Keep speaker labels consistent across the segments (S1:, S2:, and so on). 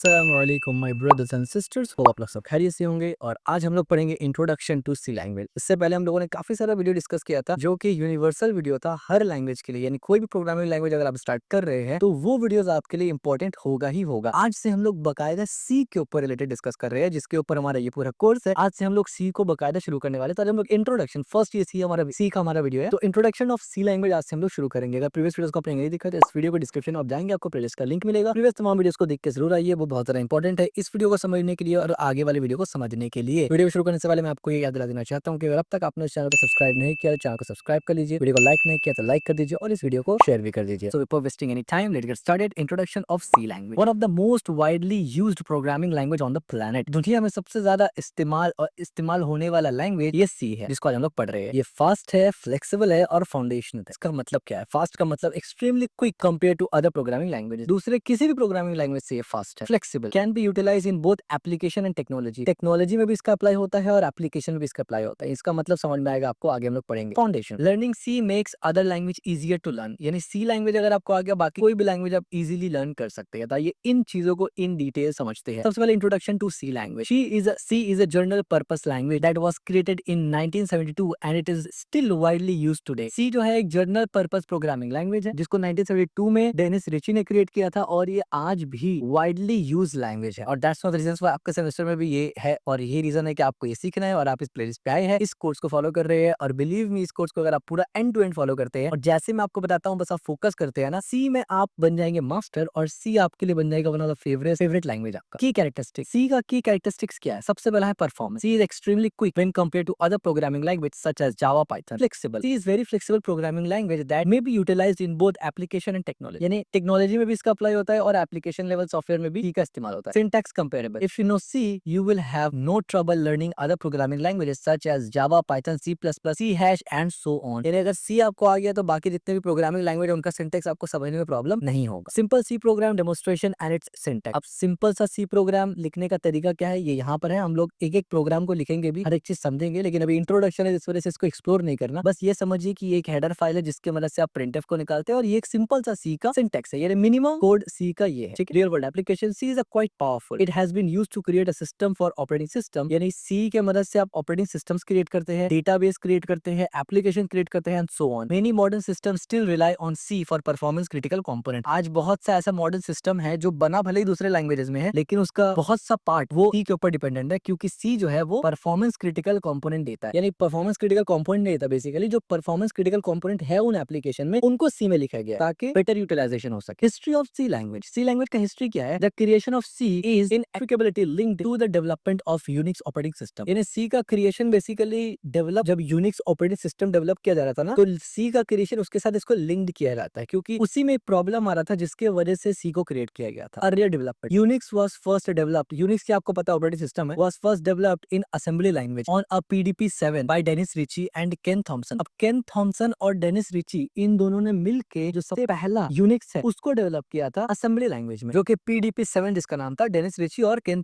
S1: अस्सलामुअलैकुम my brothers and sisters, hope आप लोग सब खैरियत से होंगे। और आज हम लोग पढ़ेंगे इंट्रोडक्शन टू सी लैंग्वेज। इससे पहले हम लोगों ने काफी सारा वीडियो डिस्कस किया था जो कि यूनिवर्सल वीडियो था हर लैंग्वेज के लिए, यानी कोई भी प्रोग्रामिंग लैंग्वेज अगर आप स्टार्ट कर रहे हैं तो वो वीडियोस आपके लिए इंपॉर्टेंट होगा ही होगा। आज से हम लोग बकायदा सी के ऊपर रिलेटेड डिस्कस कर रहे हैं, जिसके ऊपर हमारा ये पूरा कोर्स है। आज से हम लोग सी को बकायदा शुरू करने वाले, तो आज हम लोग इंट्रोडक्शन फर्स्ट, ये सी का हमारा वीडियो है, तो इंट्रोडक्शन ऑफ सी लैंग्वेज आज से हम लोग शुरू करेंगे। अगर प्रीवियस वीडियोस को आपने नहीं देखा तो इस वीडियो को डिस्क्रिप्शन में आप जाएंगे, आपको प्लेलिस्ट का लिंक मिलेगा। प्रीवियस तमाम वीडियोस को देख के जरूर आइए, वो बहुत ज्यादा इंपॉर्टेंट है इस वीडियो को समझने के लिए और आगे वाले वीडियो को समझने के लिए। वीडियो शुरू करने से पहले मैं आपको ये याद दिला देना चाहता हूँ कि अगर अब तक आपने इस चैनल को सब्सक्राइब नहीं किया तो चैनल को सब्सक्राइब कर लीजिए, वीडियो को लाइक नहीं किया तो लाइक कर दीजिए और इस वीडियो को शेयर भी कर दीजिए। So before wasting any time, let's get started. Introduction of C language, one of the most widely used programming language on the planet. दुनिया में सबसे ज्यादा इस्तेमाल होने वाला लैंग्वेज ये सी है, जिसको आज हम लोग पढ़ रहे हैं। ये फास्ट है, फ्लेक्सिबल है और फाउंडेशनल है। इसका मतलब क्या है? फास्ट का मतलब extremely quick compare to other programming languages. दूसरे किसी भी प्रोग्रामिंग लैंग्वेज से ये फास्ट है। Flexible, can be utilize in both application and technology. Technology में भी इसका अप्लाई होता है और एप्लीकेशन में भी इसका अप्लाई होता है। इसका मतलब समझ में आएगा आपको, आगे हम लोग पढ़ेंगे। Foundation, learning C makes other language easier to learn, यानी सी लैंग्वेज अगर आपको आ गया, बाकी कोई भी लैंग्वेज आप इजीली लर्न कर सकते हैं। ये इन चीजों को इन डिटेल समझते हैं। सबसे पहले introduction to C language. C is a general purpose language that was created in 1972 and it is still widely used today. C जो है एक जनरल पर्पस प्रोग्रामिंग लैंग्वेज है, जिसको 1972 में डेनिस रिची ने क्रिएट किया था और ये आज भी वाइडली यूज लैंग्वेज है। और that's one of the reasons why आपके सेमेस्टर में भी ये है, और यही रीजन है कि आपको ये सीखना है और आप इस प्लेलिस्ट पे आए हैं, इस कोर्स को फॉलो कर रहे हैं। और बिलीव मी, इस कोर्स को अगर आप पूरा एंड टू एंड फॉलो करते हैं और जैसे मैं आपको बताता हूँ बस आप फोकस करते हैं ना, सी में आप बन जाएंगे मास्टर और सी आपके लिए बन जाएगा one of the favourite language आपका। की कैरेक्टरिस्टिक, सी का की कैरेक्टरिस्टिक्स क्या है? सबसे पहला है performance. C is extremely quick when compared to other programming language such as Java, Python. Flexible, C is very flexible programming language that may be utilized in both application and technology, यानी technology में भी इसका apply होता है और application level software में भी सी का इस्तेमाल होता है। Syntax comparable, if you know C you will have no trouble learning other programming languages such as Java, Python, C++, C hash and so on। यानी अगर C आपको आ गया तो बाकी जितने भी प्रोग्रामिंग लैंग्वेज है उनका सिंटैक्स आपको समझने में प्रॉब्लम नहीं होगा। Simple C program demonstration and its syntax. अब सिंपल सा सी प्रोग्राम लिखने का तरीका क्या है, ये यहाँ पर है। हम लोग एक एक प्रोग्राम को लिखेंगे भी, हर एक चीज समझेंगे, लेकिन अभी इंट्रोडक्शन है, इस वजह से इसको एक्सप्लोर नहीं करना। बस ये समझिए कि ये एक हेडर फाइल है जिसके मदद से आप प्रिंटफ को निकालते हैं और ये एक सिंपल सा सी का सिंटैक्स है, यानी मिनिमम कोड सी का ये है। ठीक है, real world application C is a quite powerful. It has been used to create a system for operating system, यानी सी के मदद से आप ऑपरेटिंग सिस्टम्स क्रिएट करते हैं, डेटाबेस क्रिएट करते हैं, एप्लीकेशन क्रिएट करते हैं and so on. Many modern system still rely on C for performance critical component. आज बहुत सा ऐसा मॉडर्न सिस्टम है जो बना भले ही दूसरे लैंग्वेजेस में है, लेकिन उसका बहुत सा पार्ट वो सी के ऊपर डिपेंडेंट है, क्योंकि सी जो है वो परफॉर्मेंस क्रिटिकल कंपोनेंट देता है। यानी परफॉर्मेंस क्रिटिकल कंपोनेंट नहीं देता, बेसिकली जो परफॉर्मेंस क्रिटिकल कंपोनेंट है उन एप्लीकेशन में, उनको सी में लिखा गया है ताकि बेटर यूटिलाइजेशन हो सके। History of C language, C language का हिस्ट्री क्या है? The creation of C is in applicability linked to the development of Unix operating system. यानी सी का क्रिएशन बेसिकली डेवलप, जब यूनिक्स ऑपरेटिंग सिस्टम डेवलप किया जा रहा था ना, तो सी का क्रिएशन उसके साथ इसको लिंक्ड किया जाता है, क्योंकि उसी में प्रॉब्लम आ रहा था जिसके वजह से सी को क्रिएट किया गया था। Earlier development, Unix was first developed, Unix की आपको पता ऑपरेटिंग सिस्टम है, was first developed in assembly language on a PDP 7 by Dennis Ritchie and Ken Thompson. अब केन थॉमसन और डेनिस रिची इन दोनों ने मिलके जो सबसे पहला यूनिक्स है उसको डेवलप किया था असेंबली लैंग्वेज में, जो कि पीडीपी 7 जिसका नाम था, डेनिस रिची और केन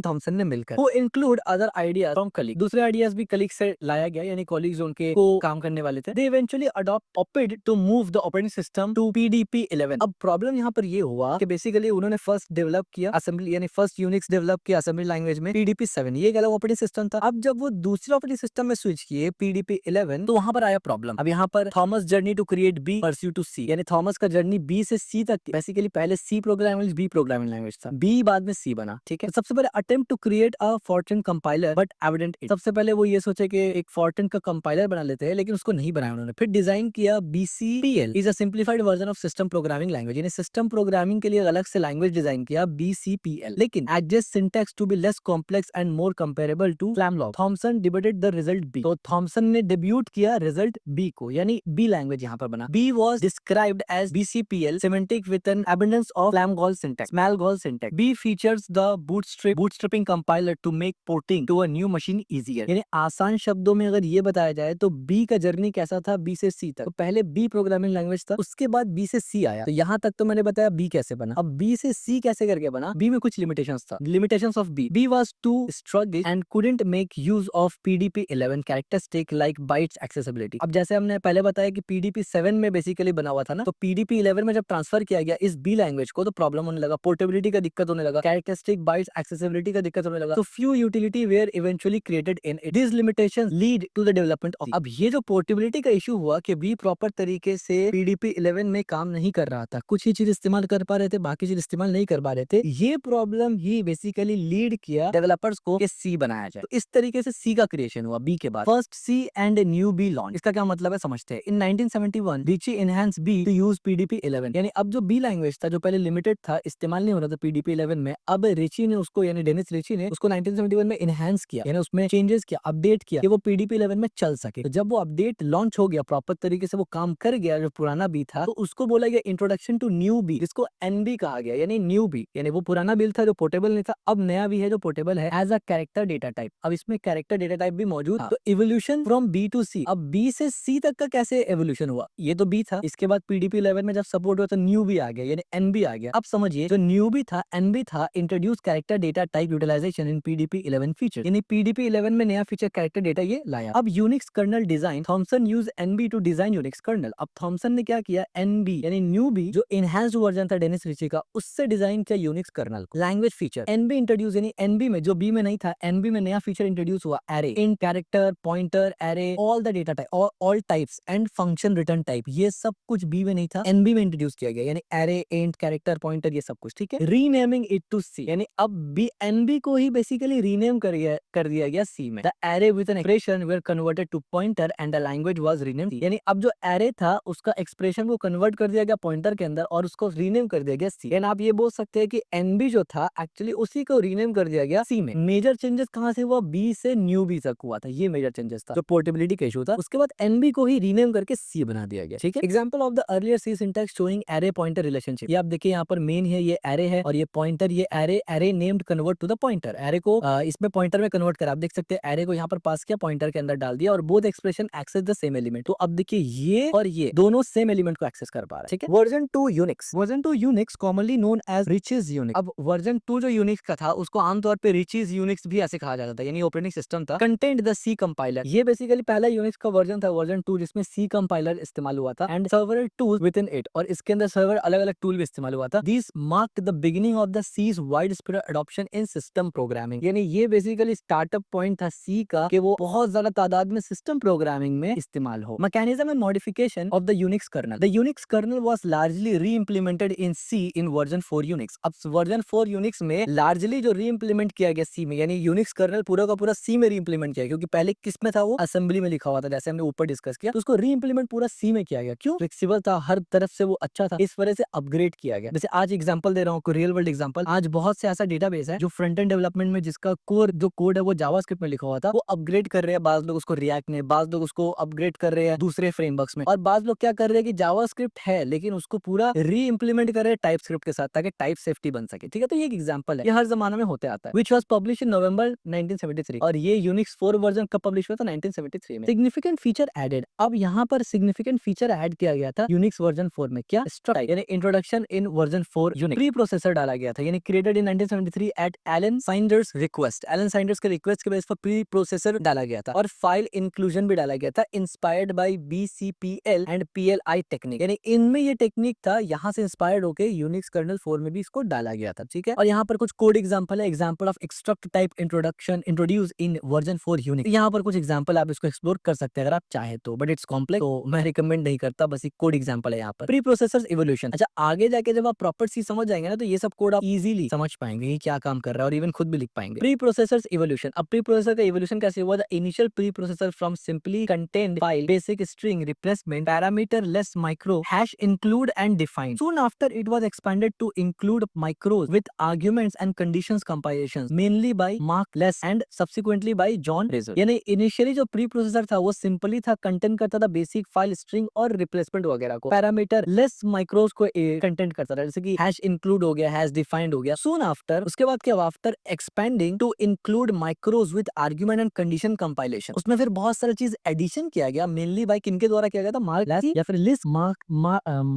S1: थॉमसन ने मिलकर। वो include other ideas from colleague, दूसरे आइडियाज भी कलीग से लाया गया, यानी कॉलीग्स उनके को काम करने वाले थे। They eventually adopt opted to move the operating system to PDP 11। अब प्रॉब्लम यहाँ पर ये हुआ कि बेसिकली उन्होंने फर्स्ट डेवलप किया असेंबली, यानी फर्स्ट यूनिक्स डेवलप किया असेंबली लैंग्वेज में पीडीपी 7, ये एक अलग ऑपरेटिंग सिस्टम था। अब जब वो दूसरे ऑपरेटिंग सिस्टम में स्विच किए पीडीपी 11, तो वहां पर आया प्रॉब्लम। अब यहाँ पर Thomas journey to create B pursue to C, यानी थॉमस का जर्नी बी से सी तक, बेसिकली पहले C programming B programming language था, बी बाद में सी बना। ठीक है, तो सबसे पहले attempt to create a Fortran compiler but evident it. सबसे पहले वो ये सोचे कि एक फॉर्ट्रन का कंपाइलर बना लेते हैं, लेकिन उसको नहीं बनाया उन्होंने। फिर डिजाइन किया BCPL, is a simplified version of system programming language, यानी सिस्टम प्रोग्रामिंग के लिए अलग से लैंग्वेज डिजाइन किया बीसीपीएल, लेकिन adjust syntax to be less complex and more comparable to flamlog. Thompson debated the result B, तो Thompson ने debut किया रिजल्ट बी को, यानी बी लैंग्वेज यहाँ पर बना। B was described as BCPL semantic with an abundance of Flamgol syntax, Malgol syntax. B features the bootstrapping compiler to make porting to a new machine easier. यानी आसान शब्दों में अगर ये बताया जाए तो B का जर्नी कैसा था B से C तक। तो पहले B प्रोग्रामिंग लैंग्वेज था, उसके बाद B से C आया। तो यहाँ तक तो मैंने बताया B कैसे बना। अब B से C कैसे करके बना? B में कुछ लिमिटेशंस था। Limitations of B. B was too sluggish and couldn't make use of PDP 11 characteristic like bytes accessibility. अब जैसे हमने पहले बताया कि PDP 7 में बेसिकली बना हुआ था ना, तो PDP 11 में जब ट्रांसफर किया गया इस B लैंग्वेज को, तो प्रॉब्लम होने लगा, पोर्टेबिलिटी रीडेबिलिटी का दिक्कत होने लगा, कैरेक्टरिस्टिक बाइट्स एक्सेसिबिलिटी का दिक्कत होने लगा। तो few utility were eventually created in it. This limitations lead to the development of. अब ये जो पोर्टेबिलिटी का इशू हुआ कि बी प्रॉपर तरीके से पीडीपी 11 में काम नहीं कर रहा था, कुछ ही चीज इस्तेमाल कर पा रहे थे, बाकी चीज इस्तेमाल नहीं कर पा रहे थे। ये प्रॉब्लम ही बेसिकली लीड किया डेवलपर्स को कि सी बनाया जाए। तो इस तरीके से सी का क्रिएशन हुआ बी के बाद। First C and new B launch. इसका क्या मतलब है समझते हैं। In 1971 Ritchie enhance B to use PDP 11। यानी अब जो बी लैंग्वेज था जो पहले लिमिटेड था, इस्तेमाल नहीं हो रहा था पीडीपी 11 में, अब रिची ने उसको यानी डेनिस रिची ने उसको 1971 में इनहांस किया, यानी उसमें चेंजेस किया, अपडेट किया कि वो पीडीपी 11 में चल सके। तो जब वो अपडेट लॉन्च हो गया, प्रॉपर तरीके से वो काम कर गया जो पुराना बी था, तो उसको बोला गया इंट्रोडक्शन टू न्यू बी, जिसको एनबी कहा गया, यानी न्यू बी। यानी वो पुराना बिल था जो पोर्टेबल नहीं था, अब नया बी है जो पोर्टेबल है as a character data type. अब इसमें कैरेक्टर डेटा टाइप भी मौजूद था। तो evolution from B to C. अब बी से सी तक का कैसे एवोल्यूशन हुआ, ये तो बी था, इसके बाद पीडीपी 11 में जब सपोर्ट हुआ तो न्यू बी आ गया, यानी एनबी आ गया। अब समझिए जो न्यू बी था, एनबी था, introduce character data type utilization in PDP 11 feature. यानी पीडीपी 11 में नया फीचर कैरेक्टर डेटा ये लाया। अब Unix kernel design, Thompson use NB to design Unix kernel. अब थॉमसन ने क्या किया, एनबी यानी न्यू बी जो इनहैंस्ड वर्जन था डेनिस रिची का, उससे डिजाइन किया यूनिक्स कर्नल को। लैंग्वेज फीचर एनबी इंट्रोड्यूस, यानी एनबी में जो बी में नहीं था, एनबी में नया फीचर इंट्रोड्यूस हुआ, array in character pointer array all the data type all types and function return type, ये सब कुछ बी में नहीं था, एनबी में इंट्रोड्यूस किया गया, यानी एरे इंट कैरेक्टर पॉइंटर ये सब कुछ। ठीक है, रीनेमिंग इट टू सी, यानी अब बी एनबी को ही बेसिकली रीनेम कर दिया गया सी में। The array with an expression were converted to pointer and the language was renamed. यानी अब जो एरे था उसका एक्सप्रेशन को कन्वर्ट कर दिया गया पॉइंटर के अंदर और उसको रीनेम कर दिया गया सी। यानी आप ये बोल सकते हैं कि एनबी जो था एक्चुअली उसी को रीनेम कर दिया गया सी में। मेजर चेंजेस कहां से हुआ, बी से न्यू बी तक हुआ था, ये मेजर चेंजेस था जो पोर्टेबिलिटी का इशू था। उसके बाद एनबी को ही रीनेम करके सी बना दिया गया। ठीक है, example of the earlier C syntax showing array pointer relationship. ये आप देखिए यहाँ पर मेन है, ये एरे है और ये पॉइंटर, ये array named convert to the pointer. Array को इसमें पॉइंटर में कन्वर्ट कर, आप देख सकते हैं एरे को यहाँ पर पास किया, पॉइंटर के अंदर डाल दिया और both expression access the same element. तो अब देखिए ये और ये दोनों सेम एलिमेंट को एक्सेस कर पा रहा है। ठीक है, version 2 Unix. Version 2 Unix commonly known as Ritchie's Unix. अब वर्जन 2 जो यूनिक्स का था उसको आमतौर पे रिचेस यूनिक्स भी ऐसे कहा जाता था, यानी ऑपरेटिंग सिस्टम था कंटेंट द सी कंपाइलर। ये बेसिकली पहला यूनिक्स का वर्जन था, वर्जन 2, जिसमें सी कंपाइलर इस्तेमाल हुआ था and server tools with in it, और इसके अंदर सर्वर अलग अलग टूल भी इस्तेमाल हुआ था। This mark the beginning of the C's widespread adoption in system programming. यानी ये बेसिकली स्टार्टअप पॉइंट था सी का कि वो बहुत ज्यादा तादाद में सिस्टम प्रोग्रामिंग में इस्तेमाल हो। Mechanism and modification of the Unix kernel. The Unix kernel was largely reimplemented in C in version 4 Unix. अब वर्जन 4 यूनिक्स में लार्जली जो री-इम्प्लीमेंट किया गया सी में, यानी यूनिक्स कर्नल पूरा का पूरा सी में री-इम्प्लीमेंट किया, क्योंकि पहले किस में था, वो असेंबली में लिखा हुआ था, जैसे हमने ऊपर डिस्कस किया। तो उसको री-इम्प्लीमेंट पूरा सी में किया गया। क्यों, फ्लेक्सिबल था, हर तरफ से वो अच्छा था, इस वजह से अपग्रेड किया गया। जैसे आज एग्जांपल दे रहा हूँ, रियल वर्ल्ड एग्जांपल। आज बहुत से ऐसा डेटाबेस है जो फ्रंट एंड डेवलपमेंट में जिसका कोर जो कोड है वो जावास्क्रिप्ट में लिखा हुआ था, वो अपग्रेड कर रहे हैं, बाज लोग उसको रिएक्ट में, बाज लोग उसको अपग्रेड कर रहे हैं दूसरे फ्रेमवर्क्स में, और बाज लोग क्या कर रहे हैं कि जावास्क्रिप्ट है लेकिन उसको पूरा री इंप्लीमेंट कर रहे हैं टाइप स्क्रिप्ट के साथ, ताकि टाइप सेफ्टी बन सके। ठीक है, तो ये एक एग्जांपल है, ये हर जमाना में होते आता है। व्हिच वाज पब्लिश इन नवंबर 1973, और ये यूनिक्स 4 वर्जन कब पब्लिश हुआ था, 1973 में। Significant feature added. अब यहाँ पर सिग्निफिकेंट फीचर ऐड किया गया था यूनिक्स वर्जन 4 में। क्या, स्ट्रक्ट यानी introduction in version 4 Unix. Preprocessor डाला गया था, यानी created in 1973 at Alan Snyder's request. Alan Snyder's के रिक्वेस्ट के बेस पर प्री प्रोसेसर डाला गया था, और फाइल इंक्लूजन भी डाला गया था, inspired by BCPL and PLI technique. यानी इनमें ये टेक्निक था, यहाँ से इंस्पायर्ड होकर यूनिक्स कर्नल 4 में भी इसको डाला गया था। ठीक है, और यहाँ पर कुछ कोड एग्जांपल है। Example of extract type introduction introduce in version 4 Unix. यहाँ पर कुछ एग्जांपल आप इसको एक्सप्लोर कर सकते हैं अगर आप चाहे तो, बट इट्स कॉम्प्लेक्स, तो मैं रिकमेंड नहीं करता, बस एक कोड एग्जांपल है यहाँ पर। Pre processor evolution. अच्छा, आगे जाके जब आप प्रॉपर सी समझ जाएंगे ना, तो ये सब कोड आप इजीली समझ पाएंगे ये क्या काम कर रहा है, और इवन खुद भी लिख पाएंगे। Preprocessor evolution. अब प्री प्रोसेसर का इवोल्यूशन कैसे हुआ, the initial preprocessor from simply content file basic string replacement parameterless micro hash include and define. Soon after it was expanded to include micros with arguments and conditions compilations mainly by Mark Lesk and subsequently by John Reiser. यानी initially जो preprocessor था वो simply था, content करता था basic file string और replacement वगैरह को, पैरामीटर लेस माइक्रोज को कंटेंट करता था, जैसे कि हैश इंक्लूड हो गया, हैश डिफाइंड हो गया। सून आफ्टर, उसके बाद क्या, after expanding to include micros with argument and condition compilation, उसमें फिर बहुत सारी चीज एडिशन किया गया, मेनली बाय किनके द्वारा किया गया था, मार्क लेस या फिर लिस्क,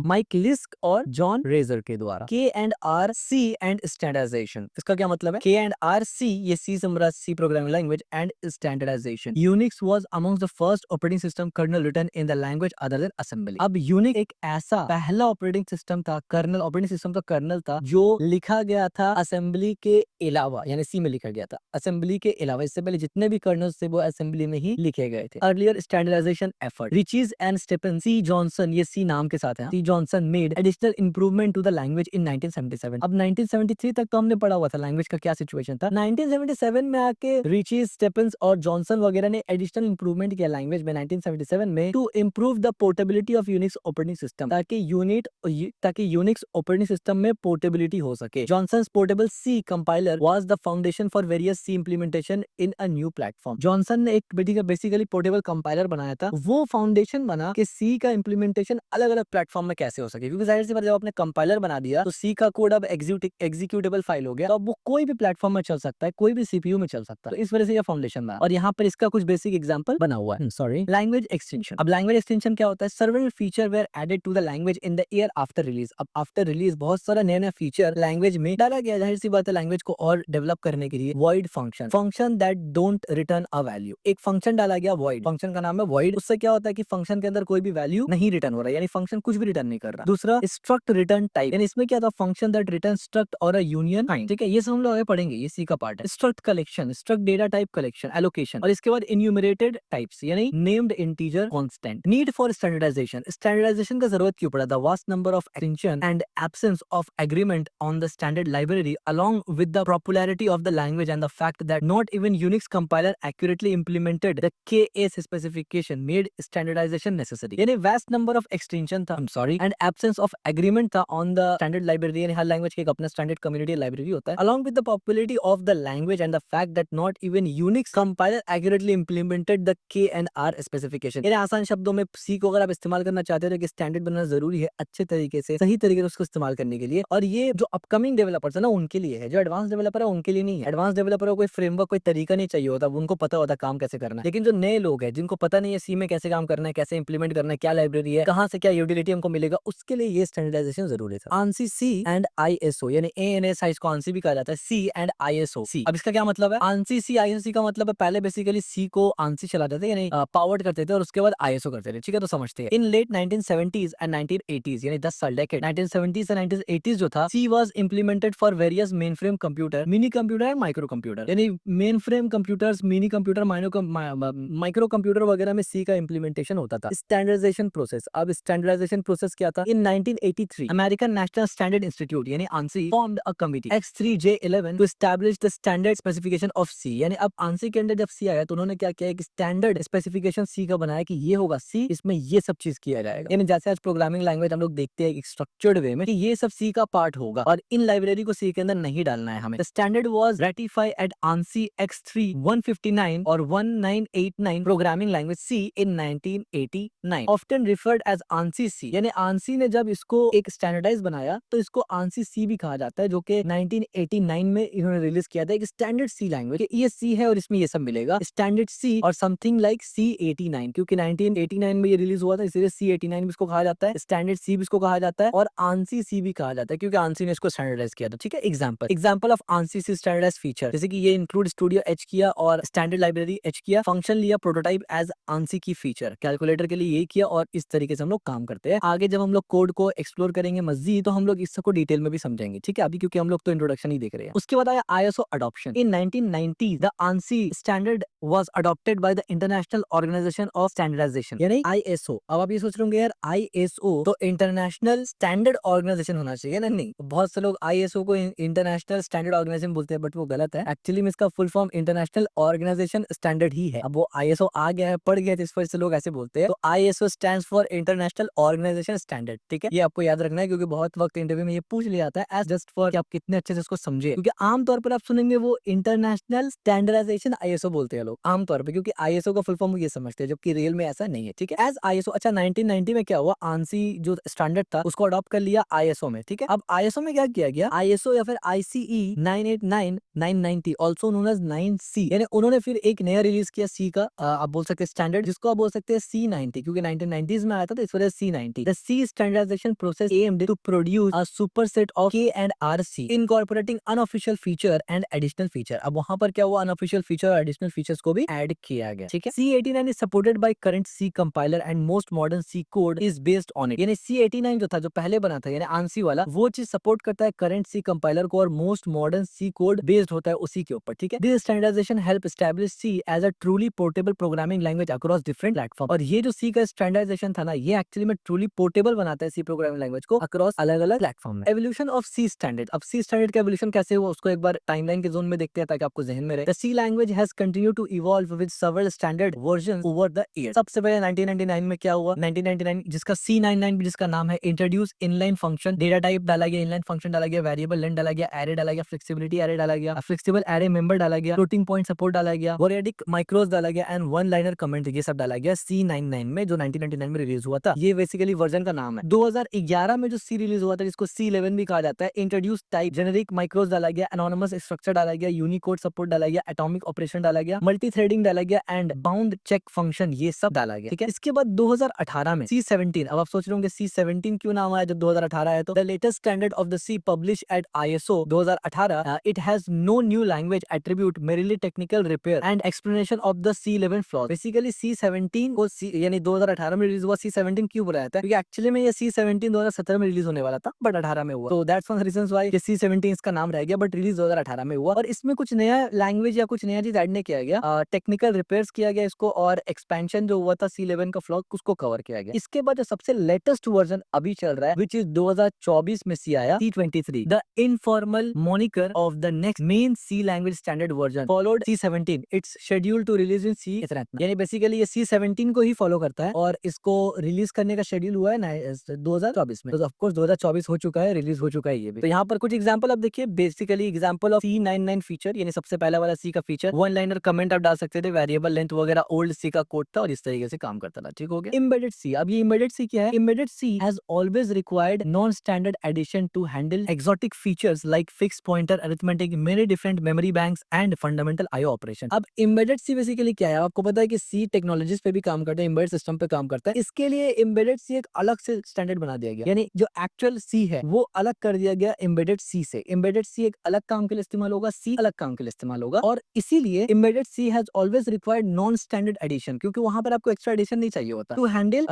S1: माइक लिस्क और जॉन रेजर के द्वारा। K and R C and standardization. इसका क्या मतलब है, के एंड आर सी, ये C summarize C programming language and standardization. Unix was amongst the first operating system kernel written in the language other than assembly. अब Unix एक ऐसा पहला operating system था, कर्नल ऑपरेटिंग सिस्टम का kernel था जो लिखा गया था असेंबली के अलावा, यानी सी में लिखा गया था असेंबली के अलावा। इससे पहले जितने भी कर्नल्स थे वो असेंबली में ही लिखे गए थे। Earlier standardization effort, Ritchie's and Stephen C Johnson, ये सी नाम के साथ है, C Johnson made additional improvement to the language in 1977। अब 1973 तक तो हमने पढ़ा हुआ था लैंग्वेज का क्या सिचुएशन था। 1977 में आके रिचीज, स्टेफन्स और जॉनसन वगैरह ने एडिशनल इंप्रूवमेंट किया लैंग्वेज में 1977 में, to improve the portability of Unix operating system, ताकि यूनिक्स ऑपरेटिंग सिस्टम में पोर्टेबिलिटी हो सके। Johnson's portable C compiler was the foundation for various C implementation in a new platform. Johnson ने एक basically portable compiler बनाया था, वो foundation बना कि सी का इंप्लीमेंटेशन अलग अलग प्लेटफॉर्म में कैसे हो सके, क्योंकि जाहिर सी बात जब आपने कंपाइलर बना दिया तो सी का कोड अब एग्जीक्यूटेबल फाइल हो गया, तो अब वो कोई भी प्लेटफॉर्म में चल सकता है, कोई भी सीपीयू में चल सकता है। तो इस वजह से ये फाउंडेशन बना, और यहाँ पर इसका कुछ बेसिक एग्जांपल बना हुआ है। Sorry, language extension. अब लैंग्वेज एक्सटेंशन क्या होता है? Several feature were added to the language in the year after release. अब आफ्टर रिलीज बहुत सारा नया नया फीचर लैंग्वेज में डाला गया, जाहिर सी बात है लैंग्वेज को और डेवलप करने के लिए। Void function that don't return a value, एक फंक्शन डाला गया वॉइड, फंक्शन का नाम है वॉइड। उससे क्या होता है कि फंक्शन के अंदर कोई भी वैल्यू नहीं रिटर्न हो रहा है, यानी फंक्शन कुछ भी रिटर्न नहीं कर रहा। दूसरा, स्ट्रक्ट रिटर्न टाइप, यानी इसमें क्या था? फंक्शन दैट रिटर्न स्ट्रक्ट और अ यूनियन काइंड। ठीक है, ये सब हम लोग आगे पढ़ेंगे, ये सी का पार्ट है। Struct collection, struct data type collection, allocation, और इसके बाद इन्यूमरेटेड टाइप्स, यानी named integer constant. Need for standardization, standardization का जरूरत क्यों पड़ा? The vast number of extension and absence of agreement on the standard library along with the popularity of the language and the fact that not even Unix compiler accurately implemented the KS specification made standardization necessary. यानी vast number of extension था, and absence of agreement था on the standard library, यानी हर language के एक अपना standard community library होता है, along with the popularity of the language and the fact that not even Unix compiler accurately implemented the K and R specification. यानी आसान शब्दों में C को अगर आप इस्तेमाल करना चाहते हो तो स्टैंडर्ड बनना जरूरी है, अच्छे तरीके से, सही तरीके से उसको इस्तेमाल करने के लिए। और ये जो अपकमिंग डेवलपर्स है ना उनके लिए है, जो एडवांस डेवलपर है उनके लिए नहीं है। एडवांस डेवलपर को कोई फ्रेमवर्क, कोई तरीका नहीं चाहिए होता, उनको पता होता काम कैसे करना है। लेकिन जो नए लोग हैं जिनको पता नहीं है सी में कैसे काम करना है, कैसे इंप्लीमेंट करना है, क्या लाइब्रेरी है, कहां से क्या यूटिलिटी हमको मिलेगा, उसके लिए ये स्टैंडर्डाइजेशन जरूरी था। आंसी सी एंड आईएसओ, यानी एएनएस को आंसी भी कहा जाता है, सी एंड आईएसओ। सी, अब इसका क्या मतलब है? आंसी सी आईएसओ का मतलब है पहले बेसिकली सी को आंसी चलाते थे, यानी पावर्ड करते थे, और उसके बाद आईएसओ करते थे। ठीक है, तो समझते हैं। इन लेट 1970s एंड 1980s, यानी 10 साल डेकेड 1970s एंड 1980s जो था, C was implemented for various mainframe computer, minicomputer and microcomputer, यानी mainframe computers, minicomputer, microcomputer वगैरह में सी का इंप्लीमेंटेशन होता था। स्टैंडर्डाइजेशन प्रोसेस, अब स्टैंडर्डाइजेशन प्रोसेस क्या था? In 1983 American National Standard Institute यानी ANSI formed a committee X3J11 to establish the standard specification of C. यानी अब आंसी के अंदर जब सी आया तो उन्होंने क्या किया, एक स्टैंडर्ड स्पेसिफिकेशन सी का बनाया कि ये होगा सी, इसमें ये सब चीज किया जाएगा। यानी जैसे आज प्रोग्रामिंग लैंग्वेज हम लोग देखते हैं एक स्ट्रक्चर्ड वे में कि ये सब सी का पार्ट होगा, और इन लाइब्रेरी को सी के अंदर नहीं डालना है हमें। The standard was ratified at ANSI X3 159 और 1989 programming language C in 1989, often referred as ANSI C. यानी आंसी ने जब इसको एक स्टैंडर्डाइज बनाया तो इसको आंसी सी भी कहा जाता है, जो कि 1989 में इन्होंने रिलीज किया था, एक स्टैंडर्ड सी लैंग्वेज। ये सी है और इसमें ये सब मिलेगा, स्टैंडर्ड सी और समथिंग लाइक C89, क्योंकि 1989 में ये रिलीज हुआ था, इसलिए C89 भी इसको कहा जाता है, स्टैंडर्ड सी भी इसको कहा जाता है, और आंसी सी भी कहा जाता है, क्योंकि आंसी ने इसको स्टैंडर्डाइज किया था। ठीक है, example of ANSI C standardize feature, जैसे कि ये इंक्लूड स्टूडियो एच किया और स्टैंडर्ड लाइब्रेरी एच किया, फंक्शन लिया प्रोटोटाइप एज आंसी की फीचर, कैलकुलेटर के लिए ये किया, और इस तरीके से हम लोग काम करते हैं। आगे जब हम लोग कोड को एक्सप्लोर करेंगे मजीद तो हम लोग इस सबको डिटेल में भी समझेंगे। ठीक है, अभी क्योंकि हम लोग तो इंट्रोडक्शन ही देख रहे हैं। उसके बाद आया ISO adoption in 1990। The ANSI standard was adopted by the International Organization of Standardization, यानी आईएसओ। अब आप ये सोच रहे होंगे यार आईएसओ तो इंटरनेशनल स्टैंडर्ड ऑर्गेनाइजेशन होना चाहिए ना? नहीं, बहुत से लोग आईएसओ को इंटरनेशनल स्टैंडर्ड ऑर्गेनाइजेशन बोलते हैं, बट वो गलत है। एक्चुअली में इसका full form international organisation standard ही है। अब वो आईएसओ आ गया है, पढ़ गया है, इस वजह से लोग ऐसे बोलते हैं। तो ISO stands for International organisation standard. ठीक है, ये आपको याद रखना है, क्योंकि बहुत वक्त इंटरव्यू में ये पूछ लिया जाता है एज जस्ट फॉर कि आप कितने अच्छे से इसको समझे, क्योंकि आमतौर पर आप सुनेंगे वो इंटरनेशनल स्टैंडर्डाइजेशन आईएसओ बोलते हैं लोग आमतौर पर, क्योंकि आईएसओ का फुल फॉर्म ये समझते हैं, जबकि रियल में ऐसा नहीं है। ठीक है, एज आईएसओ। अच्छा, 1990 में क्या हुआ, आंसी जो स्टैंडर्ड था उसको अडॉप्ट कर लिया आईएसओ में। ठीक है, अब आईएसओ में क्या किया गया, आईएसओ या फिर ICE 989-990 also known as 9C, यानी उन्होंने फिर एक नया रिलीज किया सी का, आप बोल सकते हैं स्टैंडर्ड, जिसको आप बोल सकते हैं C90, क्योंकि 1990s में आया था तो इस वजह से C90। The C standardization process aimed to produce a superset of K and RC incorporating unofficial feature and additional feature. अब वहां पर क्या हुआ, अनऑफिशियल फीचर और एडिशनल फीचर्स को भी ऐड किया गया। ठीक है, C89 is supported by current C compiler and most modern C code is based on it. यानी C89 जो था, जो पहले बना था, यानी आंसी वाला, वो चीज सपोर्ट करता है करंट सी कंपाइलर को और मोस्ट मॉडर्न सी कोड बेस्ड होता है उसी के ऊपर, ठीक है। This standardization help establish C as a truly portable programming language across different platform. और ये जो सी का स्टैंडर्डाइजेशन था ना, ये एक्चुअली में ट्रूली पोर्टेबल बनाता है सी प्रोग्रामिंग लैंग्वेज को अक्रॉस अलग अलग प्लेटफॉर्म में। एवोल्यूशन ऑफ सी स्टैंडर्ड, अब सी स्टैंडर्ड का एवोल्यूशन कैसे हुआ उसको एक बार टाइमलाइन के जोन में देखते हैं ताकि आपको जहन में रहे। The C language has continued to evolve with several standard version over the year. सबसे पहले 1999 में क्या हुआ, 1999 जिसका C99 भी जिसका नाम है introduce inline function, data type डाला गया, इनलाइन फंक्शन डाला गया, वेरिएबल लेंथ डाला गया, एरे डाला गया, फ्लेक्सिबिलिटी एरे डाला गया, फ्लेक्सिबल एरे मेंबर डाला गया, फ्लोटिंग पॉइंट सपोर्ट डाला गया, वोरेडिक माइक्रोस डाला गया एंड वन लाइनर कमेंट ये सब डाला गया C99 में जो 1999 में रिलीज हुआ था। ये बेसिकली वर्जन का नाम है। 2011 में जो सी रिलीज हुआ था जिसको C11 भी कहा जाता है, इंट्रोड्यूस टाइप जेनेरिक माइक्रोस डाला गया, एनोनिमस स्ट्रक्चर डाला गया, यूनिकोड सपोर्ट डाला गया, एटॉमिक ऑपरेशन डाला गया, मल्टी थ्रेडिंग डाला गया एंड बाउंड चेक फंक्शन ये सब डाला गया, ठीक है। इसके बाद 2018 में C17, अब आप सोच रहे होंगे C17 क्यों नाम आया जब 2018 है, तो the latest standard of the C publish at ISO 2018, it has no new language attribute, merely technical repair and explanation of the C11 flaws. Basically C17 को यानी 2018 में रिलीज हुआ, C17 क्यों बुलाया था क्योंकि एक्चुअली में ये C17 2017 में रिलीज होने वाला था बट 18 में हुआ, तो that's one of the reasons why C17 इसका नाम रह गया बट रिलीज 2018 में हुआ। और इसमें कुछ नया लैंग्वेज या कुछ नया चीज ऐड नहीं किया गया, टेक्निकल रिपेयर्स किया गया इसको और एक्सपेंशन जो हुआ था C11 का फ्लॉग उसको कवर किया गया। इसके बाद जो सबसे लेटेस्ट वर्जन अभी चल रहा है विच इज 2024 में सी आया C23, the informal moniker of the next main C language standard version followed C17, it's schedule to release in C, यानी बेसिकली ये C17 को ही फॉलो करता है और इसको रिलीज करने का शेड्यूल हुआ है 2024 में, तो ऑफ कोर्स 2024 हो चुका है, रिलीज हो चुका है ये भी। तो यहाँ पर कुछ एग्जांपल आप देखिए, basically example of C99 feature, यानी सबसे पहला वाला सी का फीचर, वन लाइनर कमेंट आप डाल सकते थे, वेरिएबल लेंथ वगैरह ओल्ड सी का कोड था और इस तरीके से काम करता था, ठीक हो गया। एम्बेडेड सी, अब ये एम्बेडेड सी क्या है, embedded C has always required non standard addition to handle exotic features like fix pointer arithmetic, many different memory banks and fundamental IO operation. अब एम्बेडेड सी बेसिकली क्या है, आपको पता है कि सी टेक्नोलॉजीज पे भी काम करता है, एम्बेडेड सिस्टम पे काम करता है, इसके लिए एम्बेडेड सी एक अलग से स्टैंडर्ड बना दिया गया, यानी जो एक्चुअल सी है वो अलग कर दिया गया एम्बेडेड सी से। एम्बेडेड सी एक अलग काम के लिए इस्तेमाल होगा, सी अलग काम के लिए इस्तेमाल होगा और इसीलिए embedded C has always required non standard addition, क्योंकि वहां पर आपको एक्स्ट्रा एडिशन नहीं चाहिए होता टू हैंडल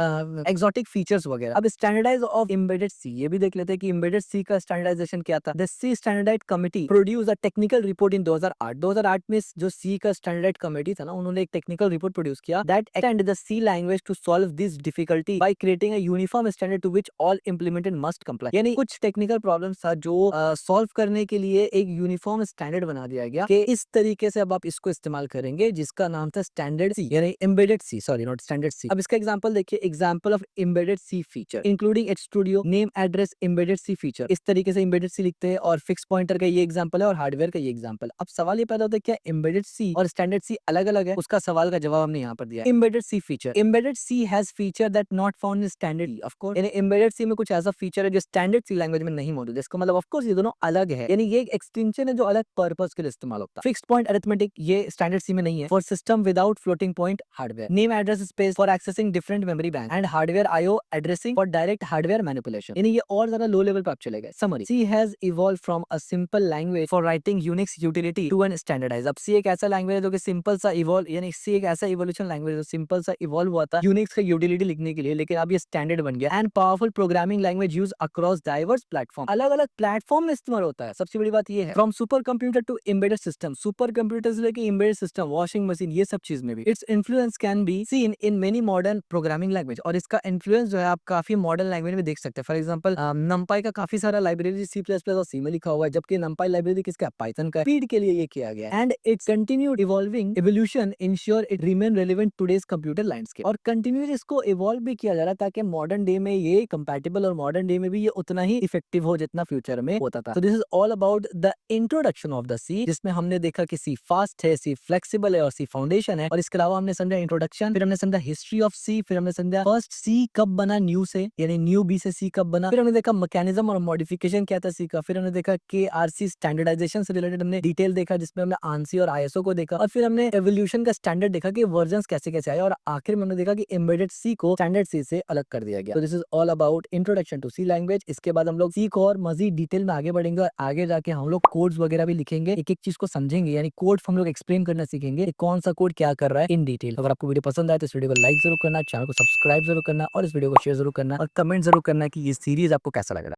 S1: एक्सोटिक फीचर्स वगैरह। अब स्टैंडर्डाइज ऑफ एम्बेडेड सी, ये भी देख लेते हैं कि एम्बेडेड सी का स्टैंडर्डाइजेशन क्या था। The C standardize committee produce a technical report in 2008 में जो सी का स्टैंडर्ड कमिटी था ना, उन्होंने एक टेक्निकल रिपोर्ट प्रोड्यूस किया that extend the C language to solve this difficulty by creating a uniform standard to which all implemented must comply. यानी कुछ टेक्निकल प्रॉब्लम्स था जो सॉल्व करने के लिए एक यूनिफॉर्म स्टैंडर्ड बना दिया गया कि इस तरीके से अब आप इसको इस्तेमाल करेंगे, जिसका नाम था स्टैंडर्ड सी, यानी embedded C, sorry not standard C. अब इसका एग्जांपल देखिए, example of embedded C feature including H studio name address embedded C feature, इस तरीके से एम्बेडेड सी लिखते हैं और फिक्स पॉइंटर का ये एग्जांपल है और हार्डवेयर का ये एग्जांपल। अब सवाल ये पैदा होता है क्या एम्बेडेड सी और स्टैंडर्ड सी अलग अलग है, उसका सवाल का जवाब हमने यहाँ पर दिया। Embedded C feature, embedded C has feature that not found in standard, of course, यानी एम्बेडेड सी में कुछ ऐसा फीचर है जो स्टैंडर्ड सी लैंग्वेज में नहीं मौजूद है, इसका मतलब ऑफ कोर्स ये दोनों अलग है, यानी ये एक एक्सटेंशन है जो अलग पर्पस के लिए इस्तेमाल होता है। फिक्स्ड पॉइंट अरिथमेटिक ये स्टैंडर्ड सी में नहीं है, for system without floating point hardware, name address space for accessing different memory bank and hardware IO addressing for direct hardware manipulation, यानी ये और ज्यादा लो लेवल पे आप चले गए। Summary, C has evolve from a simple language for writing Unix utility to an standardize. अब C एक ऐसा लैंग्वेज है जो कि सिंपल सा इवॉल्व, यानी सी एक ऐसा इवोल्यूशन लैंग्वेज जो सिंपल सा इवॉल्व हुआ था यूनिक्स का यूटिलिटी लिखने के लिए, लेकिन अब ये स्टैंडर्ड बन गया and powerful programming language use across diverse platform, अलग अलग प्लेटफॉर्म में इस्तेमाल होता है। सबसे बड़ी बात ये है from supercomputer to embedded system, supercomputer से लेके एम्बेडेड सिस्टम, वॉशिंग मशीन, ये सब चीज में भी its influence can be seen in many modern programming language, और इसका इन्फ्लुएंस जो है आप काफी मॉडर्न लैंग्वेज में देख सकते हैं। फॉर एग्जांपल नंपाई का काफी सारा लाइब्रेरी C++ और सी में लिखा हुआ है, जबकि नंपाई लाइब्रेरी किसका, पाइथन का, स्पीड के लिए ये किया गया है and it's continued evolving evolution ensure it remain relevant today's computer landscape, और कंटिन्यूस इसको इवॉल्व भी किया जा रहा है ताकि मॉडर्न डे में ये कंपैटिबल और मॉडर्न डे में भी ये उतना ही इफेक्टिव हो जितना फ्यूचर में होता था। So this is all about the introduction of the C, जिसमें हमने देखा कि C फास्ट है, C फ्लेक्सिबल है और C फाउंडेशन है, और इसके अलावा हमने समझा इंट्रोडक्शन, फिर हमने समझा हिस्ट्री ऑफ C, फिर हमने समझा फर्स्ट C कब बना न्यू से, यानी न्यू B से C कब बना, फिर हमने देखा मैकेनिज्म और मॉडिफिकेशन क्या था C का, फिर हमने देखा KRC स्टैंडर्डाइजेशन से रिलेटेड हमने डिटेल देखा जिसमें हमने ANSI और ISO को देखा, और फिर हमने एवोल्यूशन का स्टैंडर्ड देखा कि वर्जन्स कैसे कैसे आए, और आखिर में हमने देखा कि एम्बेडेड C को स्टैंडर्ड C से अलग कर दिया गया। तो this is all about introduction to C language. इसके बाद हम लोग C को और मजीद डिटेल में आगे बढ़ेंगे और आगे जाके हम लोग कोड्स वगैरह भी लिखेंगे, एक एक चीज को समझेंगे, यानी कोड हम लोग एक्सप्लेन करना सीखेंगे कि कौन सा कोड क्या कर रहा है इन डिटेल। अगर आपको वीडियो पसंद आए तो इस वीडियो को लाइक जरूर करना, चैनल को सब्सक्राइब जरूर करना और इस वीडियो को शेयर जरूर करना और कमेंट जरूर करना कि ये सीरीज आपको कैसा लग रहा है।